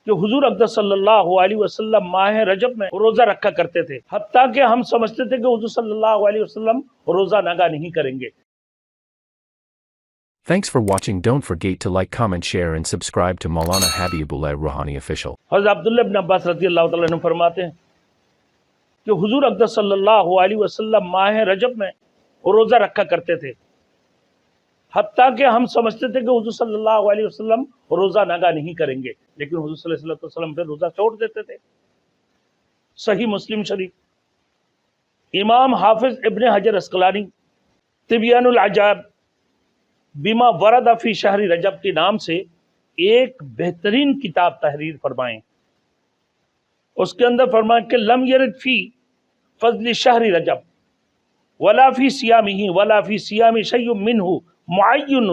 کہ حضور اقدس صلی اللہ علیہ وسلم ماہ رجب میں روزہ رکھا کرتے تھے، حتیٰ کہ ہم سمجھتے تھے کہ حضور صلی اللہ علیہ وسلم روزہ نگاہ نہیں کریں گے۔ Thanks for watching. Don't forget to like, comment, share and subscribe to Maulana Habibullah Ruhani Official. حضرت عبداللہ ابن عباس رضی اللہ تعالیٰ عنہ فرماتے ہیں کہ حضور اقدس صلی اللہ علیہ وسلم ماہ رجب میں روزہ رکھا کرتے تھے، حتیٰ کہ ہم سمجھتے تھے کہ حضور صلی اللہ علیہ وسلم روزہ نگاہ نہیں کریں گے، لیکن حضور صلی اللہ علیہ وسلم پھر روزہ چھوڑ دیتے تھے۔ صحیح مسلم شریف، امام حافظ ابن حجر عسقلانی تبیان العجائب بما ورد فی شہر رجب کے نام سے ایک بہترین کتاب تحریر فرمائیں۔ اس کے اندر فرمائیں کہ لم یرد فی فضل شہر رجب ولا فی صیامہ ولا فی صیام شیء منہ معین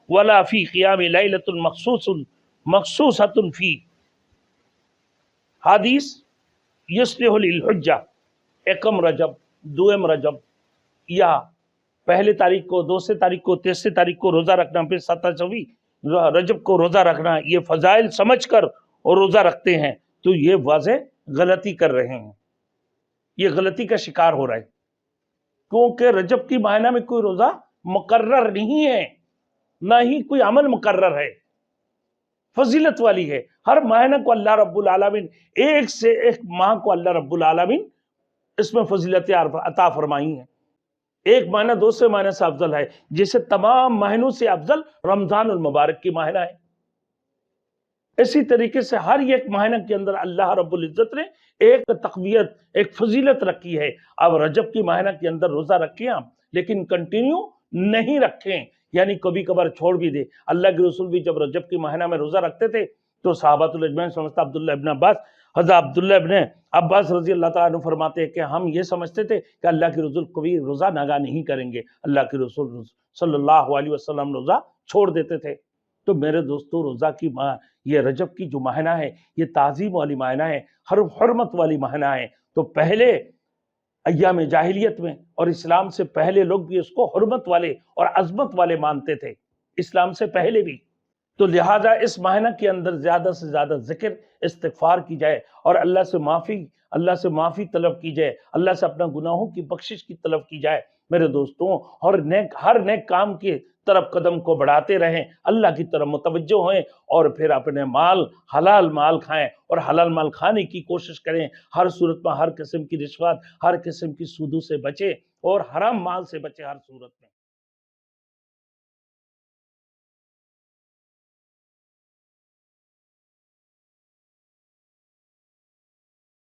ولا فی قیام لیلۃ مخصوصۃ فی حدیث یصلح للحجہ ایکم رجب، دوم رجب، یا پہلے تاریخ کو، دوسرے تاریخ کو، تیسرے تاریخ کو روزہ رکھنا، پھر 17 رجب کو روزہ رکھنا، یہ فضائل سمجھ کر اور روزہ رکھتے ہیں تو یہ واضح غلطی کر رہے ہیں، یہ غلطی کا شکار ہو رہا ہے، کیونکہ رجب کی مہینہ میں کوئی روزہ مقرر نہیں ہے، نہ ہی کوئی عمل مقرر ہے، فضیلت والی ہے۔ ہر مہینہ کو اللہ رب العالمین، ایک سے ایک ماہ کو اللہ رب العالمین اس میں فضیلت عطا فرمائی ہیں۔ ایک مہینہ دوسرے مہینے سے افضل ہے، جسے تمام مہینوں سے افضل رمضان المبارک کی مہینہ ہے۔ اسی طریقے سے ہر ایک مہینہ کے اندر اللہ رب العزت نے ایک تقویت، ایک فضیلت رکھی ہے۔ اب رجب کی مہینہ کے اندر روزہ رکھیں آپ، لیکن کنٹینیو نہیں رکھیں، یعنی کبھی کبھار چھوڑ بھی دے۔ اللہ کے رسول بھی جب رجب کی مہینہ میں روزہ رکھتے تھے تو صحابۃ الاجمعین سمجھتا عبداللہ ابن عباس، حضرت عبداللہ ابن عباس رضی اللہ تعالیٰ عنہ فرماتے ہیں کہ ہم یہ سمجھتے تھے کہ اللہ کے رسول کبھی روزہ نگاہ نہیں کریں گے، اللہ کے رسول صلی اللہ علیہ وسلم روزہ چھوڑ دیتے تھے۔ تو میرے دوستو، روزہ کی یہ رجب کی جو مہینہ ہے یہ تعظیم والی مہینہ ہے، حرمت والی مہینہ ہے۔ تو پہلے ایام جاہلیت میں اور اسلام سے پہلے لوگ بھی اس کو حرمت والے اور عظمت والے مانتے تھے، اسلام سے پہلے بھی۔ تو لہٰذا اس مہینہ کے اندر زیادہ سے زیادہ ذکر، استغفار کی جائے اور اللہ سے معافی طلب کی جائے، اللہ سے اپنا گناہوں کی بخشش کی طلب کی جائے۔ میرے دوستوں، اور ہر نیک کام کی طرف قدم کو بڑھاتے رہیں، اللہ کی طرف متوجہ ہوئیں، اور پھر اپنے حلال مال کھائیں اور حلال مال کھانے کی کوشش کریں۔ ہر صورت میں ہر قسم کی رشوت، ہر قسم کی سودوں سے بچیں اور حرام مال سے بچیں ہر صورت میں۔